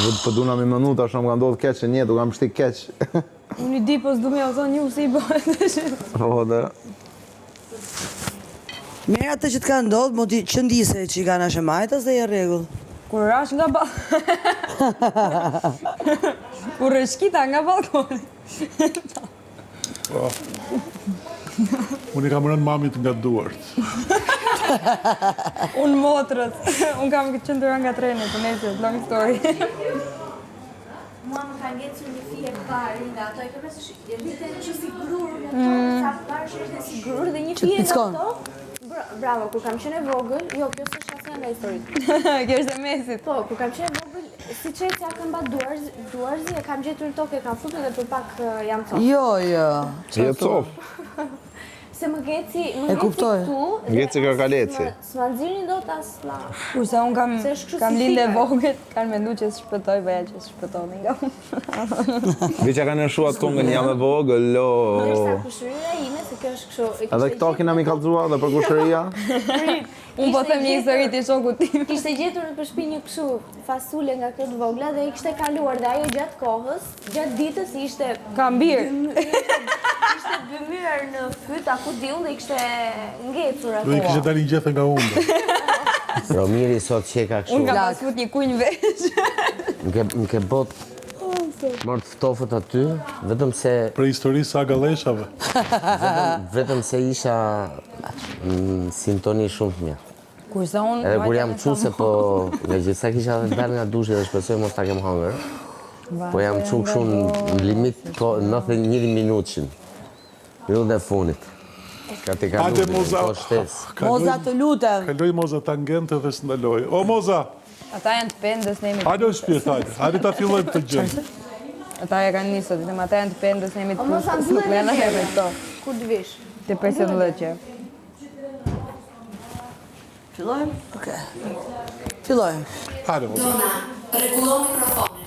Po duna me minuta, shumë ka ndodhë keq e njetë, u kam shti keq. Unë I di, po s'du me o thonë një si i bëhet. Po, dhe. Mirë atë që të ka ndodhë, mo ti që ndise që I ka nashe majtas dhe I rregull. Kur rash nga Kur rëshkita nga balkoni. Unë I kam rënë mamit nga duart. Unë motrët. Unë kam qëndura nga treni, për nesër, long story. Mua më ka ngecur një fije pari nga ato, I ke përse shikë që si grur, sa parë shështë si grur dhe një fije nga ato. Bravo, kur kam qenë e vogël, jo, kjo s'është asnjë nga historitë. Kjo është e mesit. Po, kur kam qenë e vogël, si çecja kam ba duarzi, e kam gjetur në tokë, e kam futur dhe për pak jam copë. Jo. Je copë. Se më ngeci kuptoj. këtu. Ngeci kërkaleci. S'ma nxirrin dot as la. Kurse unë kam lindë e vogël, kanë mendu që s'shpëtoj, bëja që s'shpëtoni nga unë. Vi që ka në shuat kongën jam e vogël, lo. Nërsa kushërira ime, se kjo është kështu. Edhe këto kina mi kalzua dhe për kushëria. Unë po them një histori të shokut tim. Kishte gjetur në përshpi një kështu fasule nga këto të vogla dhe I kishte kaluar dhe ajo gjatë kohës, gjatë ditës ishte Kam birë. ishte bymyr në fyt, a ku diun dhe I kishte ngecur ato. Dhe I kishte dalin gjithë nga unë. Romiri sot që ka kështu. Unë kam pas fut një kunj veç. Më ke bot mërë të ftofët aty, vetëm se... Për histori sa galleshave. Vetëm se isha në sintoni shumë të mirë. Kurse unë... Edhe kur jam qu se po... Nga gjithsa kisha dhe dalë nga dushi dhe shpesoj mos ta kem hangër. Po jam qu këshu në limit 91 minutin. Minutën e funit. Ka ti ka Hajde, lupi, Moza. po shtes. Moza të lutem. Kaloj Moza tangente dhe s'ndaloj. O, Moza! Ata janë të pendës, ne jemi të Hajde o shpirt, hajde. Hajde ta fillojmë të gjënë. Ata e kanë nisë, dhe ata janë të pendës, ne jemi të Mos pusës, nuk me janë e me këto. Kur të vish? Të presë të lëqe. Fillojmë? Okej. Fillojmë. Hajde, Moza. Rregullon mikrofonin.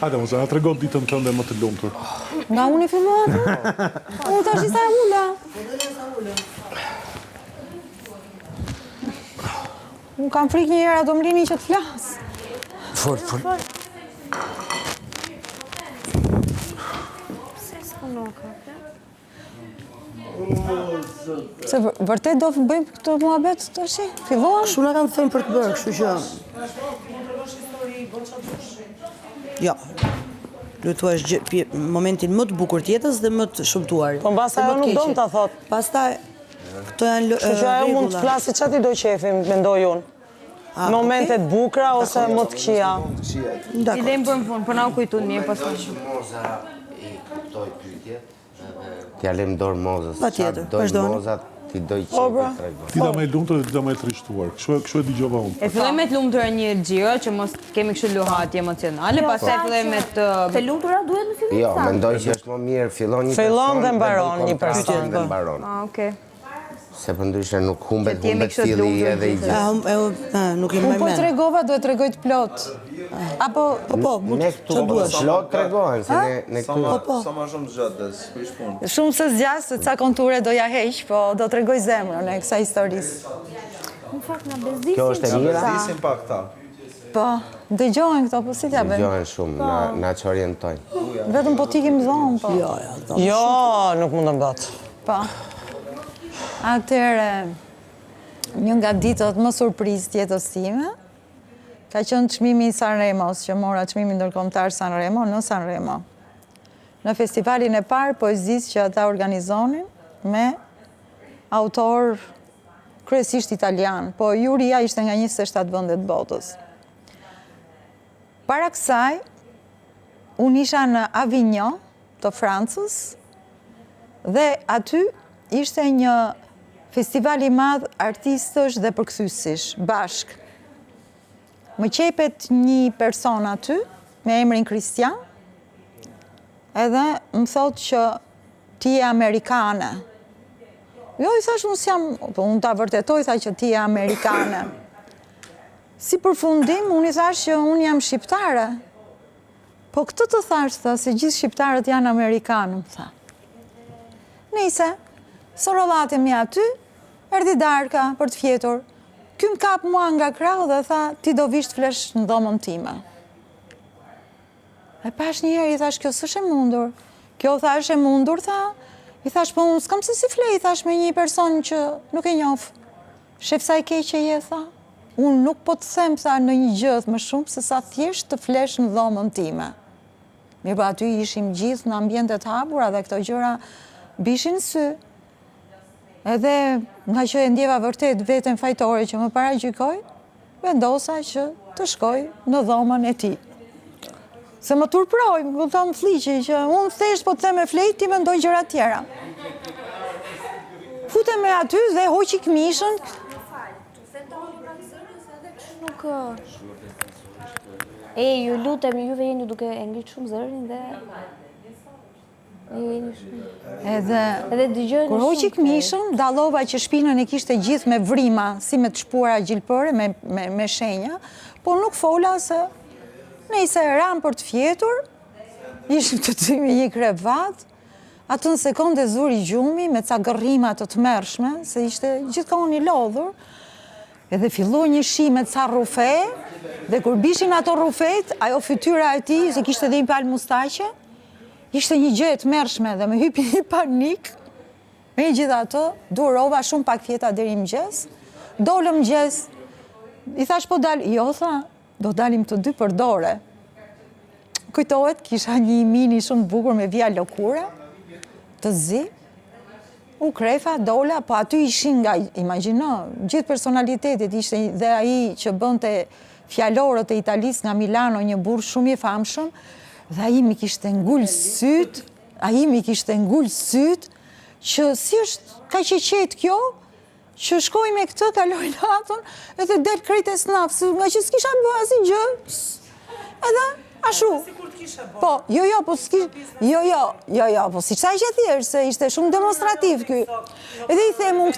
Hajde, Moza, na tregon ditën tënde më të lumtur. Nga unë I filluat? Unë tash isa e ula. Unë kam frikë një herë, do më lini që të flasë. Fort. Se s'punoka, Se vërtet do të bëjmë këtë muhabet të shi? Filluam? Kështu na kanë thënë për të bërë, kështu që... Jo. Lutuash momentin më të bukur të jetës dhe më të shëmtuar. Po mbasa ajo nuk don ta thot. Pastaj këto janë Kështu që ajo mund të flasë çati do qefi, mendoj unë. Momentet bukura ose më të këqija. I lejmë për më punë, për na u kujtun mirë pastaj. Moza I kuptoj pyetjet. T'ja lem dorë Mozës. Patjetër, Doj vazhdoni. Moza, ti doj qefi tregon. Ti da me lumtur dhe ti da me trishtuar. Kështu e dëgjova unë. E fillojmë me të lumtur një xhiro që mos kemi kështu luhatje emocionale, pastaj fillojmë me të Të lumtura duhet në fillim Jo, mendoj që është më mirë, fillon një Fillon dhe mbaron bën një kontratën person, dhe po. mbaron. Okej. Se për ndryshe nuk humbet Që t'jemi kështu të filli lumtur edhe I gjithë. Nuk I Unë mbaj po mend. tregova, duhet tregoj të plot. Apo Po, Ne këtu plot tregohen, se ne këtu... Sa ma shumë të gjatë dhe s'pish punë. shumë se zgjas se ca konture do ja heq, po do tregoj zemrën e kësaj historisë. Në fakt nga bezisin. Kjo është e mira? Disin pak ta. Po, dëgjojnë këto, po si t'ja bëjmë? Gjohen shumë, na që orientojnë. Vetëm po t'ikim zonë, po. Jo, nuk mund të mbot. Po. Atëre, një nga ditët më surprizë tjetës time, ka qënë çmimi I Sanremos, që mora çmimin ndërkombëtar Sanremo në Sanremo. Në festivalin e parë poezisë që ata organizonin me autor kryesisht italian, po juria ishte nga 27 vendet botës. Para kësaj, unë isha në Avignon të Francës dhe aty ishte një festival I madh artistësh dhe përkthyesish, bashk. Më qepet një person aty, me emrin Christian, edhe më thot që ti je amerikane. Jo, I thash, unë ta vërtetoj, tha që ti je amerikane. Si përfundim, unë I thash që unë jam shqiptare. Po këtë të thash, tha, se gjithë shqiptarët janë amerikanë, më tha. Nise, së rollatemi aty, erdi darka për të fjetur. ky më kap mua nga krau dhe tha, ti do vish të flesh në dhomën time. E pash një herë, i thash, kjo s'është e mundur. Kjo thash e mundur, tha. I thash, po unë s'kam se si flej, i thash me një person që nuk e njof. Shef sa i keqe je, tha. Unë nuk po të them, tha, në një gjëth më shumë, se sa thjesht të flesh në dhomën time. Mirë pa aty ishim gjithë në ambientet hapura dhe këto gjëra bishin sy. Edhe nga që e ndjeva vërtet veten fajtore që më paragjykoj, vendosa që të shkoj në dhomën e tij. Se më turproj, më thëmë fliqi që unë thjesht po të them e flejt, ti mendoj gjëra tjera. Futem me aty dhe hoqi këmishën. Nuk... ju lutem, juve jeni duke e ngritë shumë zërin dhe... Edhe kur hoqi këmishën, dallova që shpinën e kishte gjithë me vrima, si me të shpuara gjilpëre, me shenja, por nuk fola se nëse ram për të fjetur, ishim të dy me një krevat, atë në sekonde zuri gjumi me ca gërrima të tmerrshme, se ishte gjithkohon i lodhur, edhe filloi një shi me ca rufe, dhe kur bishin ato rufet, ajo fytyra e tij, se kishte dhe një palë mustaqe, ishte një gjë e tmerrshme dhe më hypi një panik. Megjithatë, durova shumë pak fjeta deri mëngjes. Dolëm mëngjes. I thash po dal, jo tha, do dalim të dy për dore. Kujtohet, kisha një mini shumë bukur me vija lëkure, të zi. U krefa, dola, po aty ishin nga, imagjino, gjithë personalitetit ishte dhe ai që bënte fjalorët e Italisë nga Milano, një burr shumë i famshëm. Dhe ai mi kishte ngull syt, që si është ka që qetë kjo, që shkoj me këtë, kaloj natën, edhe del krejt e snaf, nga që s'kisha bë asnjë gjë, edhe ashu. Po, po si qëta që thjesht, se ishte shumë demonstrativ ky. Edhe i them unë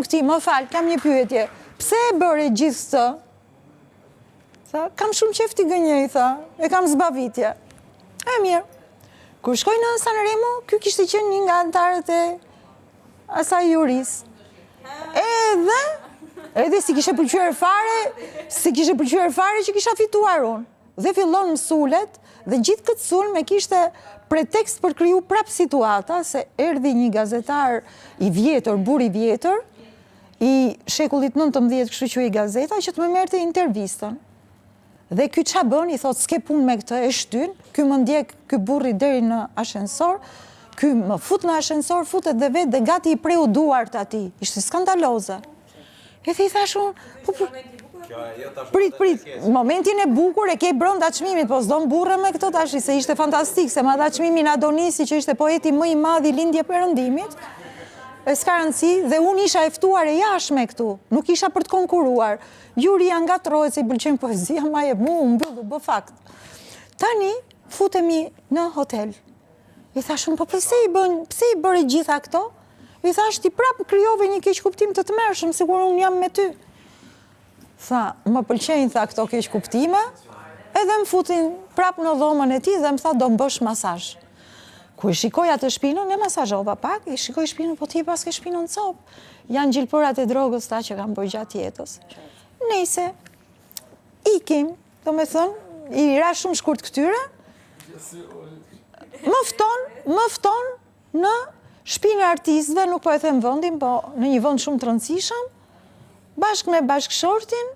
këti, më fal, kam një pyetje, pse e bëre gjithë të? Tha, kam shumë qefti gënjej, tha, e kam zbavitje. E mirë, kur shkoj në Sanremo, ky kishte qenë një nga antarët e asaj juris. Edhe si kishe pëlqyer fare që kisha fituar unë. Dhe fillon mësulet, dhe gjithë këtë sulm e kishte pretekst për kriju prap situata, se erdhi një gazetar i vjetër, bur i vjetër, i shekullit 19, kështu quhej gazeta, që të më merrte intervistën. Dhe ky qa bën, i thot, s'ke pun me këtë, e shtyn, ky më ndjek ky burri deri në ashensor, ky më fut në ashensor, futet dhe vetë dhe gati i preu duart ati. Ishte skandaloze. E the i thashun, prit, momentin e bukur e ke brënda çmimit, po s'do mburre me këtë tash, se ishte fantastik, se ma dha çmimin Adonisi, që ishte poeti më i madh i lindje perëndimit, e s'ka rëndësi, dhe unë isha e ftuar e jashtme këtu, nuk isha për të konkuruar. Juria ngatrohet se i pëlqen poezia, ma e mu, mbyllu, bë fakt. Tani, futemi në hotel. I thashun, po pse i bëre gjitha këto? I thash, ti prap krijove një keq kuptim të tmerrshëm, sigur unë jam me ty. Tha, më pëlqejnë, tha, këto keq kuptime, edhe më futin prap në dhomën e tij dhe më tha, do më bësh masazh. Ku i shikoj atë shpinën, e masazhova pak, i shikoj shpinën, po ti pas ke shpinën në copë. Janë gjilpërat e drogës ta që kam bërë gjatë jetës. Nëse, ikim, do me thënë, i ra shumë shkurt këtyre, më fton në shpinë e artistëve, nuk po e them vendin, po në një vend shumë të rëndësishëm, bashkë me bashkëshortin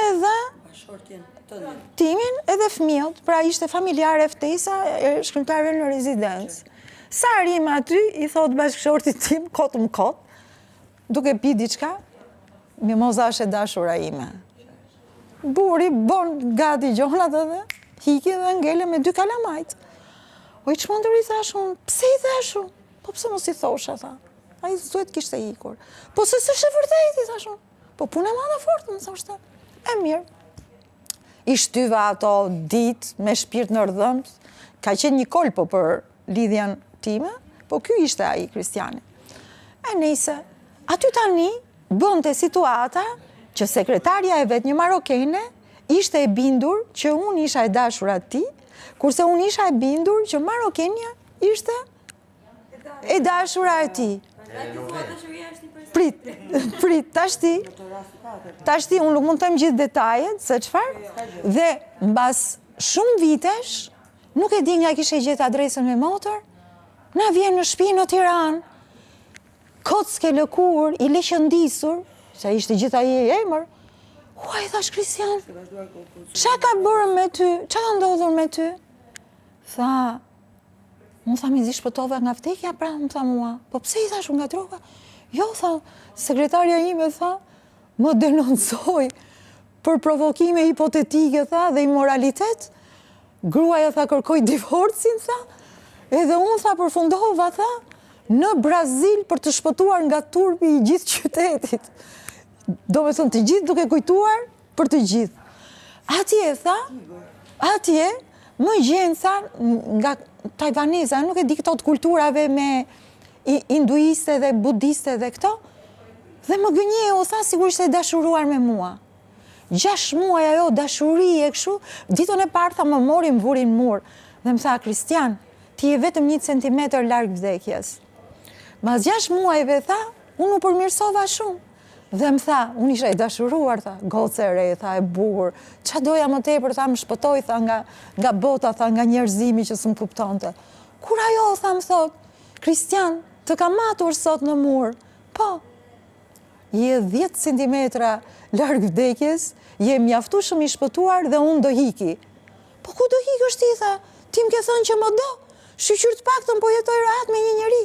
edhe timin edhe fëmijët, pra ishte familjare ftesa e shkrimtare në rezidencë. Sa arrim aty, i thot bashkëshortit tim, kotë më kotë, duke pi diçka, mimoza është e dashura ime. Buri bon gati gjonat edhe, hiki dhe ngele me 2 kalamajt. O i çmendur i thashun, pse i thashun? Po pse mos i thosha, tha. A i duhet kishte ikur. Po se s'është e vërtetë, i thashun. Po punë e madhe fort, më thoshte. E mirë. I shtyva ato ditë me shpirt në rdhëmt, ka qenë një kolpo për lidhjen time, po ky ishte ai Kristiani. E nëse, aty tani bënte situata që sekretarja e vet, një marokene, ishte e bindur që unë isha e dashur atij, kurse unë isha e bindur që marokenja ishte e dashura e tij. Prit, tashti, unë nuk mund të them gjithë detajet, se çfarë, dhe mbas shumë vitesh, nuk e di nga kishe gjetë adresën me motor, na vjen në shtëpi në Tiranë, kocke lëkur, i leqëndisur, se ishte gjitha i emër, i thash Kristian, qa ka bërë me ty, qa ka ndodhur me ty? Tha, më tha, mi zi shpëtove nga vdekja, pra, më tha mua, po pse i thash unë nga droga? Jo, tha, sekretarja ime, tha, më denoncoj për provokime hipotetike, tha, dhe imoralitet. Gruaja, tha, kërkoj divorcin, tha, edhe unë, tha, përfundova, tha, në Brazil për të shpëtuar nga turpi i gjithë qytetit. Do me thënë të gjithë duke kujtuar për të gjithë. Atje, tha, atje, më gjenë, tha, nga tajvaneza, nuk e di këto të kulturave me hinduiste dhe budiste dhe këto, dhe më gënjeu, tha, sigurisht e dashuruar me mua. 6 muaj ajo dashuri e kështu, ditën e parë, tha, më mori më vurin mur, dhe më tha, Kristian, ti je vetëm 1 centimetër larg vdekjes. Mas 6 muajve, tha, unë u përmirësova shumë. Dhe më tha, unë isha e dashuruar, tha, gocë e re, tha, e bukur, qa doja më tepër, tha, më shpëtoj, tha, nga bota, tha, nga njerëzimi që s'm kuptonte. Kur ajo, tha, më thot, Kristian, të ka matur sot në mur, po, je 10 centimetra larg vdekjes, je mjaftu shumë i shpëtuar dhe unë do hiki. Po ku do hiki është ti, tha, ti më ke thënë që më do, shqyqyr të paktën po jetoj rahat me një njeri.